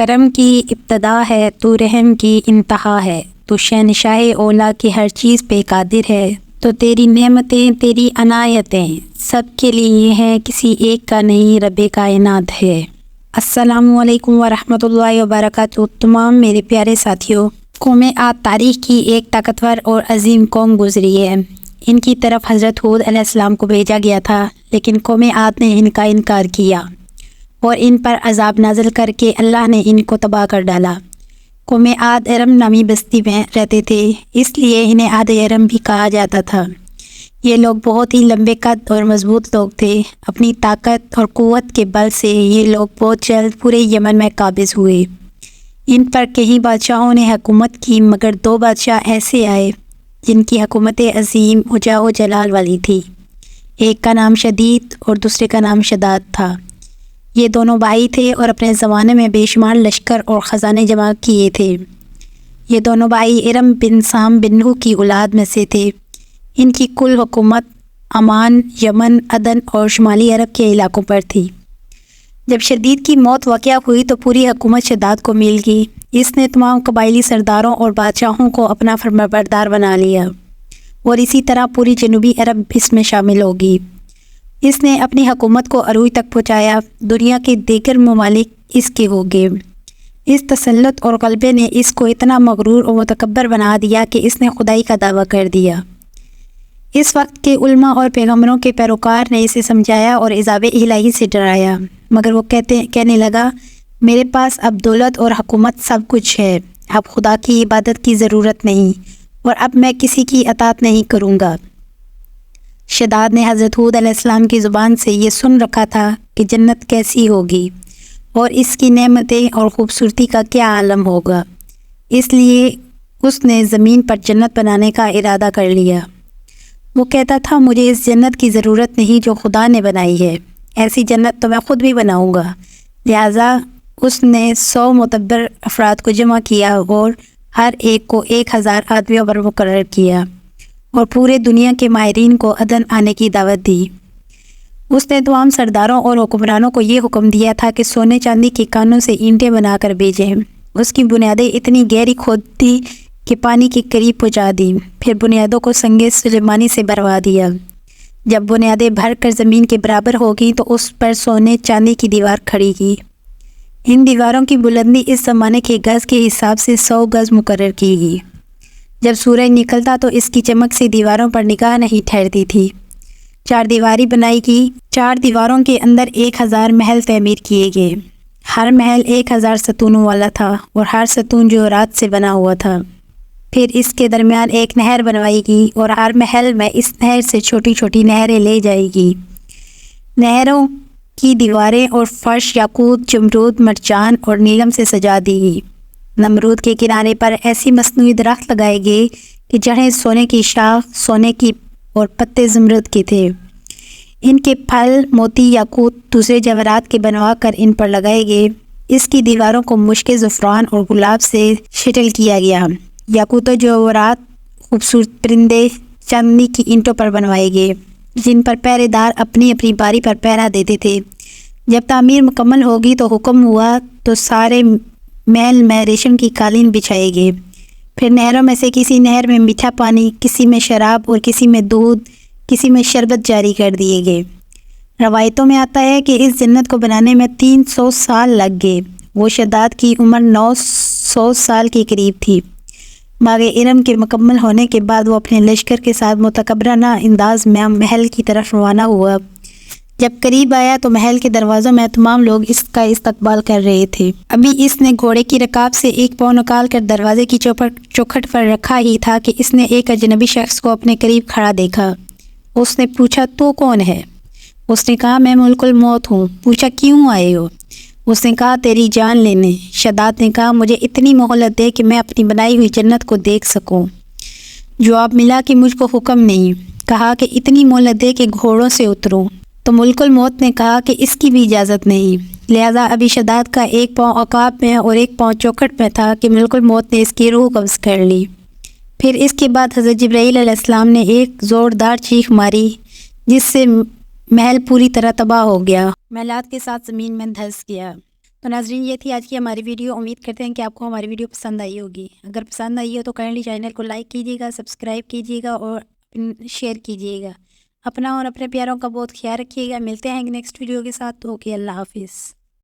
کرم کی ابتدا ہے، تو رحم کی انتہا ہے، تو شہنشاہ اولا کی ہر چیز پہ قادر ہے، تو تیری نعمتیں تیری عنایتیں سب کے لیے ہیں، کسی ایک کا نہیں، رب کائنات ہے۔ السلام علیکم ورحمۃ اللہ وبرکاتہ۔ تمام میرے پیارے ساتھیوں، قوم عاد تاریخ کی ایک طاقتور اور عظیم قوم گزری ہے۔ ان کی طرف حضرت ہود علیہ السلام کو بھیجا گیا تھا، لیکن قوم عاد نے ان کا انکار کیا اور ان پر عذاب نازل کر کے اللہ نے ان کو تباہ کر ڈالا۔ قوم عاد ارم نامی بستی میں رہتے تھے، اس لیے انہیں عاد ارم بھی کہا جاتا تھا۔ یہ لوگ بہت ہی لمبے قد اور مضبوط لوگ تھے۔ اپنی طاقت اور قوت کے بل سے یہ لوگ بہت جلد پورے یمن میں قابض ہوئے۔ ان پر کئی بادشاہوں نے حکومت کی، مگر 2 بادشاہ ایسے آئے جن کی حکومت عظیم وجاہ و جلال والی تھی۔ ایک کا نام شدید اور دوسرے کا نام شداد تھا۔ یہ دونوں بھائی تھے اور اپنے زمانے میں بے شمار لشکر اور خزانے جمع کیے تھے۔ یہ دونوں بھائی ارم بن سام بن نوح کی اولاد میں سے تھے۔ ان کی کل حکومت عمان، یمن، عدن اور شمالی عرب کے علاقوں پر تھی۔ جب شدید کی موت واقع ہوئی تو پوری حکومت شداد کو مل گئی۔ اس نے تمام قبائلی سرداروں اور بادشاہوں کو اپنا فرمانبردار بنا لیا، اور اسی طرح پوری جنوبی عرب اس میں شامل ہوگی۔ اس نے اپنی حکومت کو عروج تک پہنچایا، دنیا کے دیگر ممالک اس کے ہو گئے۔ اس تسلط اور غلبے نے اس کو اتنا مغرور اور متکبر بنا دیا کہ اس نے خدائی کا دعویٰ کر دیا۔ اس وقت کے علماء اور پیغمبروں کے پیروکار نے اسے سمجھایا اور عذاب الہی سے ڈرایا، مگر وہ کہنے لگا، میرے پاس اب دولت اور حکومت سب کچھ ہے، اب خدا کی عبادت کی ضرورت نہیں، اور اب میں کسی کی اطاعت نہیں کروں گا۔ شداد نے حضرت ہود علیہ السلام کی زبان سے یہ سن رکھا تھا کہ جنت کیسی ہوگی اور اس کی نعمتیں اور خوبصورتی کا کیا عالم ہوگا، اس لیے اس نے زمین پر جنت بنانے کا ارادہ کر لیا۔ وہ کہتا تھا، مجھے اس جنت کی ضرورت نہیں جو خدا نے بنائی ہے، ایسی جنت تو میں خود بھی بناؤں گا۔ لہٰذا اس نے 100 معتبر افراد کو جمع کیا اور ہر ایک کو 1000 آدمیوں پر مقرر کیا، اور پورے دنیا کے ماہرین کو عدن آنے کی دعوت دی۔ اس نے تمام سرداروں اور حکمرانوں کو یہ حکم دیا تھا کہ سونے چاندی کے کانوں سے اینٹیں بنا کر بھیجیں۔ اس کی بنیادیں اتنی گہری کھود دی کہ پانی کے قریب پہنچا دی، پھر بنیادوں کو سنگ سلیمانی سے بھروا دیا۔ جب بنیادیں بھر کر زمین کے برابر ہو گئیں تو اس پر سونے چاندی کی دیوار کھڑی کی۔ ان دیواروں کی بلندی اس زمانے کے گز کے حساب سے 100 گز مقرر کی گئی۔ جب سورج نکلتا تو اس کی چمک سے دیواروں پر نگاہ نہیں ٹھہرتی تھی۔ 4 دیواری بنائی گئی۔ 4 دیواروں کے اندر 1000 محل تعمیر کیے گئے۔ ہر محل 1000 ستونوں والا تھا، اور ہر ستون جوہرات سے بنا ہوا تھا۔ پھر اس کے درمیان ایک نہر بنوائی گئی، اور ہر محل میں اس نہر سے چھوٹی چھوٹی نہریں لے جائے گی۔ نہروں کی دیواریں اور فرش یاقوت، جمرود، مرجان اور نیلم سے سجا دی گئی۔ نمرود کے کنارے پر ایسی مصنوعی درخت لگائے گئے کہ جڑیں سونے کی، شاخ سونے کی اور پتے زمرد کے تھے۔ ان کے پھل موتی، یاقوت، دوسرے جواہرات کے بنوا کر ان پر لگائے گئے۔ اس کی دیواروں کو مشک زعفران اور گلاب سے شٹل کیا گیا۔ یاقوت و جواہرات، خوبصورت پرندے چاندنی کی اینٹوں پر بنوائے گئے، جن پر پہرے دار اپنی اپنی باری پر پہرا دیتے تھے۔ جب تعمیر مکمل ہوگی تو حکم ہوا تو سارے محل میں ریشم کی قالین بچھائے گئے۔ پھر نہروں میں سے کسی نہر میں میٹھا پانی، کسی میں شراب اور کسی میں دودھ، کسی میں شربت جاری کر دیے گئے۔ روایتوں میں آتا ہے کہ اس جنت کو بنانے میں 300 سال لگ گئے۔ وہ شداد کی عمر 900 سال کے قریب تھی۔ باغ ارم کے مکمل ہونے کے بعد وہ اپنے لشکر کے ساتھ متکبرانہ انداز میں محل کی طرف روانہ ہوا۔ جب قریب آیا تو محل کے دروازوں میں تمام لوگ اس کا استقبال کر رہے تھے۔ ابھی اس نے گھوڑے کی رکاب سے ایک پاؤں نکال کر دروازے کی چوکھٹ پر رکھا ہی تھا کہ اس نے ایک اجنبی شخص کو اپنے قریب کھڑا دیکھا۔ اس نے پوچھا، تو کون ہے؟ اس نے کہا، میں ملک الموت ہوں۔ پوچھا، کیوں آئے ہو؟ اس نے کہا، تیری جان لینے۔ شداد نے کہا، مجھے اتنی مہلت دے کہ میں اپنی بنائی ہوئی جنت کو دیکھ سکوں۔ جواب ملا کہ مجھ کو حکم نہیں۔ کہا کہ اتنی مہلت دے کہ گھوڑوں سے اتروں۔ تو ملک الموت نے کہا کہ اس کی بھی اجازت نہیں۔ لہٰذا ابھی شداد کا ایک پاؤں عقاب میں اور ایک پاؤں چوکھٹ میں تھا کہ ملک الموت نے اس کی روح قبض کر لی۔ پھر اس کے بعد حضرت جبرائیل علیہ السلام نے ایک زوردار چیخ ماری، جس سے محل پوری طرح تباہ ہو گیا، محلات کے ساتھ زمین میں دھس گیا۔ تو ناظرین یہ تھی آج کی ہماری ویڈیو. امید کرتے ہیں کہ آپ کو ہماری ویڈیو پسند آئی ہوگی. اگر پسند آئی ہو تو کائنڈلی چینل کو لائک کیجیے گا, سبسکرائب کیجیے گا اور شیئر کیجیے گا. اپنا اور اپنے پیاروں کا بہت خیال رکھیے گا. ملتے ہیں نیکسٹ ویڈیو کے ساتھ. اوکے, اللہ حافظ.